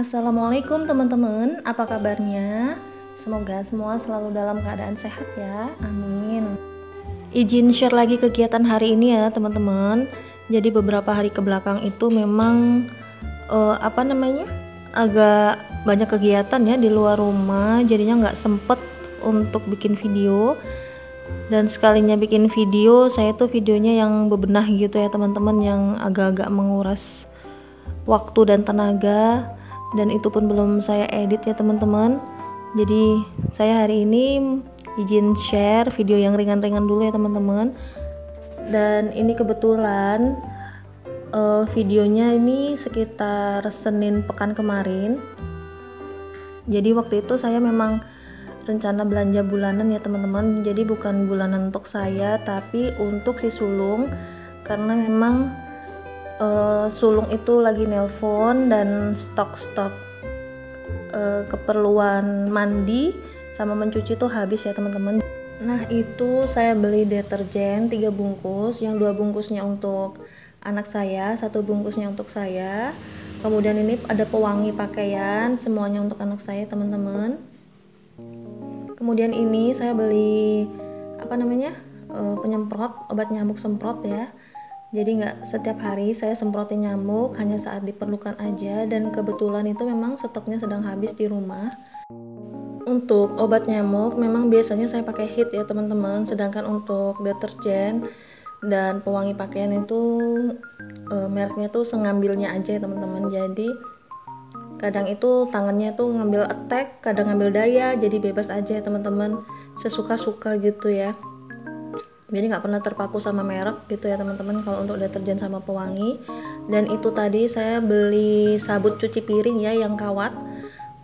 Assalamualaikum teman-teman, apa kabarnya? Semoga semua selalu dalam keadaan sehat ya, amin. Izin share lagi kegiatan hari ini ya teman-teman. Jadi beberapa hari ke belakang itu memang agak banyak kegiatan ya di luar rumah, jadinya nggak sempet untuk bikin video. Dan sekalinya bikin video, saya tuh videonya yang bebenah gitu ya teman-teman, yang agak-agak menguras waktu dan tenaga, dan itu pun belum saya edit ya teman-teman. Jadi saya hari ini izin share video yang ringan-ringan dulu ya teman-teman. Dan ini kebetulan videonya ini sekitar Senin pekan kemarin. Jadi waktu itu saya memang rencana belanja bulanan ya teman-teman. Jadi bukan bulanan untuk saya, tapi untuk si sulung, karena memang sulung itu lagi nelpon dan stok-stok keperluan mandi sama mencuci tuh habis ya teman-teman. Nah itu saya beli deterjen 3 bungkus, yang 2 bungkusnya untuk anak saya, 1 bungkusnya untuk saya. Kemudian ini ada pewangi pakaian, semuanya untuk anak saya teman-teman. Kemudian ini saya beli penyemprot, obat nyamuk semprot ya. Jadi nggak setiap hari saya semprotin nyamuk, hanya saat diperlukan aja, dan kebetulan itu memang stoknya sedang habis di rumah. Untuk obat nyamuk memang biasanya saya pakai Hit ya teman-teman, sedangkan untuk deterjen dan pewangi pakaian itu mereknya tuh sengambilnya aja ya teman-teman. Jadi kadang itu tangannya tuh ngambil attack, kadang ngambil daya, jadi bebas aja ya teman-teman, sesuka-suka gitu ya. Jadi nggak pernah terpaku sama merek gitu ya teman-teman kalau untuk deterjen sama pewangi. Dan itu tadi saya beli sabut cuci piring ya yang kawat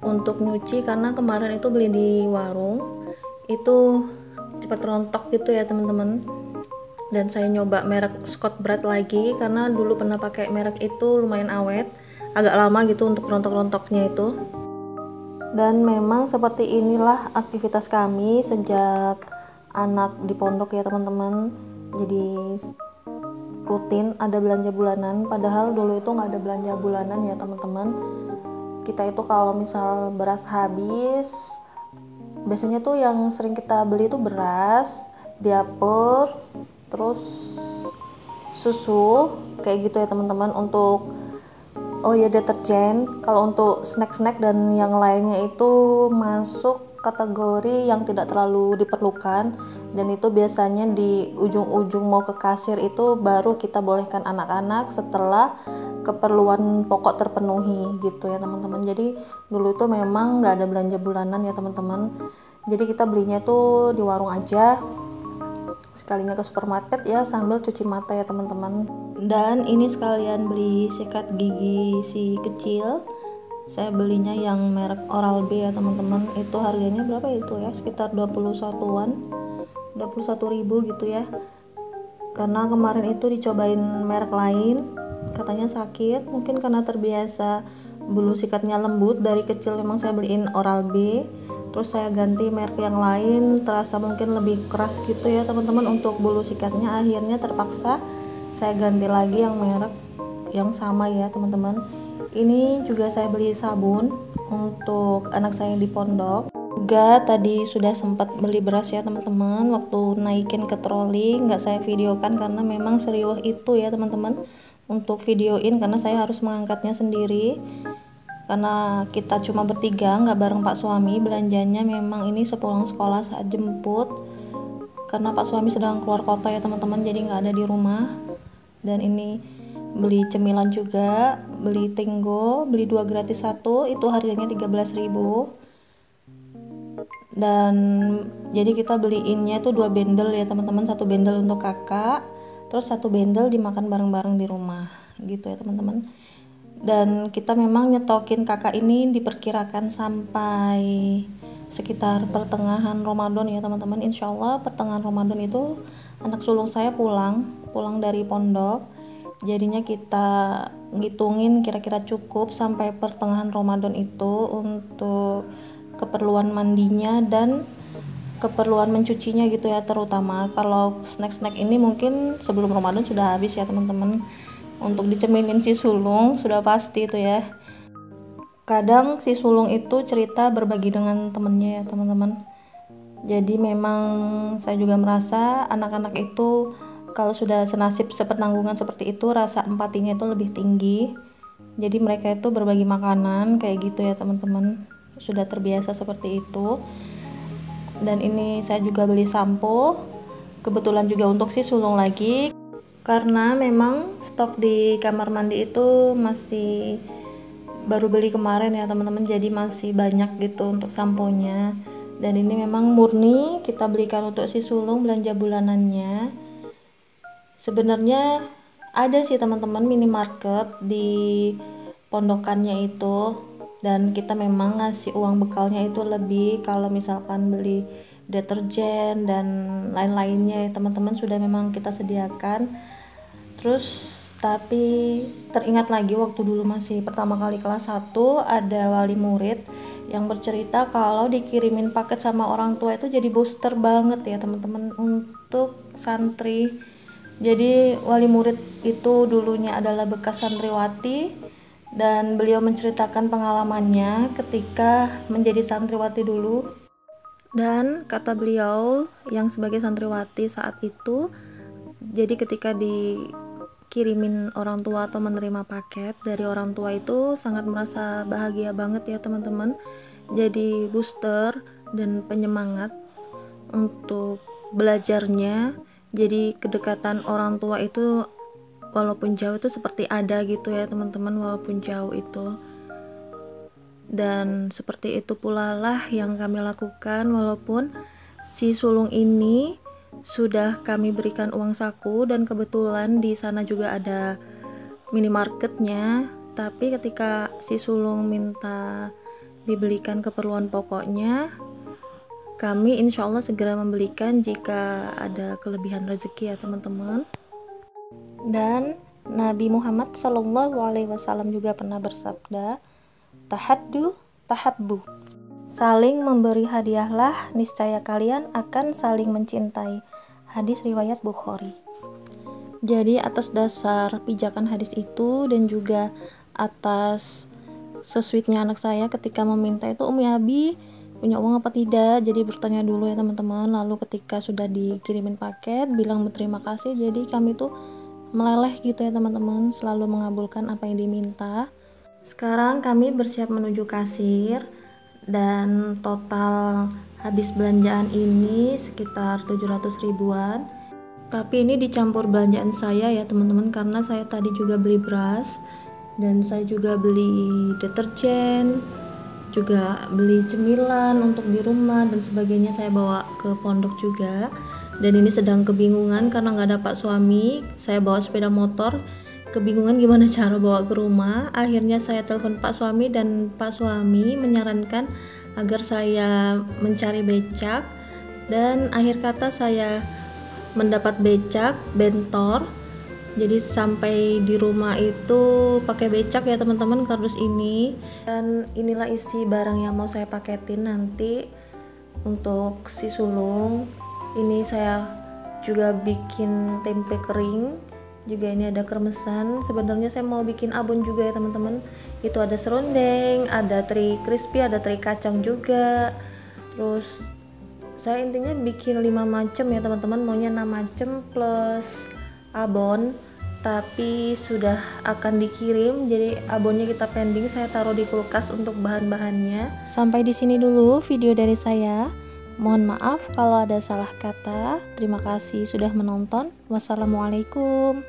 untuk nyuci, karena kemarin itu beli di warung itu cepat rontok gitu ya teman-teman. Dan saya nyoba merek Scott Brite lagi, karena dulu pernah pakai merek itu, lumayan awet, agak lama gitu untuk rontok-rontoknya itu. Dan memang seperti inilah aktivitas kami sejak anak di pondok ya teman-teman. Jadi rutin ada belanja bulanan, padahal dulu itu nggak ada belanja bulanan ya teman-teman. Kita itu kalau misal beras habis, biasanya tuh yang sering kita beli itu beras, diaper, terus susu kayak gitu ya teman-teman. Untuk deterjen, kalau untuk snack-snack dan yang lainnya itu masuk kategori yang tidak terlalu diperlukan, dan itu biasanya di ujung-ujung mau ke kasir itu baru kita bolehkan anak-anak setelah keperluan pokok terpenuhi gitu ya teman-teman. Jadi dulu itu memang nggak ada belanja bulanan ya teman-teman, jadi kita belinya tuh di warung aja, sekalinya ke supermarket ya sambil cuci mata ya teman-teman. Dan ini sekalian beli sikat gigi si kecil, saya belinya yang merek Oral-B ya teman-teman. Itu harganya berapa itu ya, sekitar 21-an, 21.000 gitu ya. Karena kemarin itu dicobain merek lain, katanya sakit, mungkin karena terbiasa bulu sikatnya lembut, dari kecil memang saya beliin Oral-B, terus saya ganti merek yang lain, terasa mungkin lebih keras gitu ya teman-teman untuk bulu sikatnya. Akhirnya terpaksa saya ganti lagi yang merek yang sama ya teman-teman. Ini juga saya beli sabun untuk anak saya di pondok. Juga tadi sudah sempat beli beras ya teman-teman, waktu naikin ke troli nggak saya videokan karena memang serius itu ya teman-teman untuk videoin, karena saya harus mengangkatnya sendiri. Karena kita cuma bertiga, nggak bareng Pak suami, belanjanya memang ini sepulang sekolah saat jemput, karena Pak suami sedang keluar kota ya teman-teman, jadi nggak ada di rumah. Dan ini beli cemilan juga, beli Tenggo, beli 2 gratis 1, itu harganya 13.000. Dan jadi kita beliinnya tuh 2 bendel ya teman-teman, 1 bendel untuk kakak, terus 1 bendel dimakan bareng-bareng di rumah gitu ya teman-teman. Dan kita memang nyetokin kakak ini diperkirakan sampai sekitar pertengahan Ramadan ya teman-teman. Insya Allah pertengahan Ramadan itu anak sulung saya pulang dari pondok, jadinya kita ngitungin kira-kira cukup sampai pertengahan Ramadan itu untuk keperluan mandinya dan keperluan mencucinya gitu ya. Terutama kalau snack-snack ini mungkin sebelum Ramadan sudah habis ya teman-teman. Untuk dicemilin si sulung sudah pasti itu ya. Kadang si sulung itu cerita berbagi dengan temennya ya teman-teman. Jadi memang saya juga merasa anak-anak itu kalau sudah senasib sepenanggungan seperti itu, rasa empatinya itu lebih tinggi. Jadi mereka itu berbagi makanan kayak gitu ya teman-teman. Sudah terbiasa seperti itu. Dan ini saya juga beli sampo. Kebetulan juga untuk si sulung lagi. Karena memang stok di kamar mandi itu masih baru beli kemarin ya teman-teman. Jadi masih banyak gitu untuk samponya. Dan ini memang murni kita belikan untuk si sulung belanja bulanannya. Sebenarnya ada sih teman-teman minimarket di pondokannya itu, dan kita memang ngasih uang bekalnya itu lebih kalau misalkan beli deterjen dan lain-lainnya ya teman-teman, sudah memang kita sediakan. Terus tapi teringat lagi waktu dulu masih pertama kali kelas 1 ada wali murid yang bercerita kalau dikirimin paket sama orang tua itu jadi booster banget ya teman-teman untuk santri. Jadi wali murid itu dulunya adalah bekas santriwati dan beliau menceritakan pengalamannya ketika menjadi santriwati dulu. Dan kata beliau yang sebagai santriwati saat itu, jadi ketika dikirimin orang tua atau menerima paket dari orang tua itu sangat merasa bahagia banget ya teman-teman. Jadi booster dan penyemangat untuk belajarnya. Jadi kedekatan orang tua itu walaupun jauh itu seperti ada gitu ya teman-teman, walaupun jauh itu. Dan seperti itu pula lah yang kami lakukan, walaupun si sulung ini sudah kami berikan uang saku dan kebetulan di sana juga ada minimarketnya, tapi ketika si sulung minta dibelikan keperluan pokoknya, kami insya Allah segera membelikan jika ada kelebihan rezeki ya teman-teman. Dan Nabi Muhammad SAW juga pernah bersabda, tahaddu tahabbu, saling memberi hadiahlah, niscaya kalian akan saling mencintai. Hadis riwayat Bukhari. Jadi atas dasar pijakan hadis itu dan juga atas sesweetnya anak saya ketika meminta itu, Umi Abi punya uang apa tidak, jadi bertanya dulu ya teman-teman. Lalu ketika sudah dikirimin paket bilang berterima kasih. Jadi kami tuh meleleh gitu ya teman-teman, selalu mengabulkan apa yang diminta. Sekarang kami bersiap menuju kasir dan total habis belanjaan ini sekitar 700 ribuan. Tapi ini dicampur belanjaan saya ya teman-teman, karena saya tadi juga beli beras dan saya juga beli deterjen, juga beli cemilan untuk di rumah dan sebagainya, saya bawa ke pondok juga. Dan ini sedang kebingungan karena nggak ada Pak Suami, saya bawa sepeda motor, kebingungan gimana cara bawa ke rumah. Akhirnya saya telepon Pak Suami dan Pak Suami menyarankan agar saya mencari becak, dan akhir kata saya mendapat becak bentor. Jadi sampai di rumah itu pakai becak ya teman-teman, kardus ini. Dan inilah isi barang yang mau saya paketin nanti untuk si sulung. Ini saya juga bikin tempe kering, juga ini ada kremesan. Sebenarnya saya mau bikin abon juga ya teman-teman. Itu ada serundeng, ada teri crispy, ada teri kacang juga. Terus saya intinya bikin 5 macam ya teman-teman, maunya 6 macam plus abon, tapi sudah akan dikirim, jadi abonnya kita pending, saya taruh di kulkas untuk bahan-bahannya. Sampai di sini dulu video dari saya. Mohon maaf kalau ada salah kata. Terima kasih sudah menonton. Wassalamualaikum.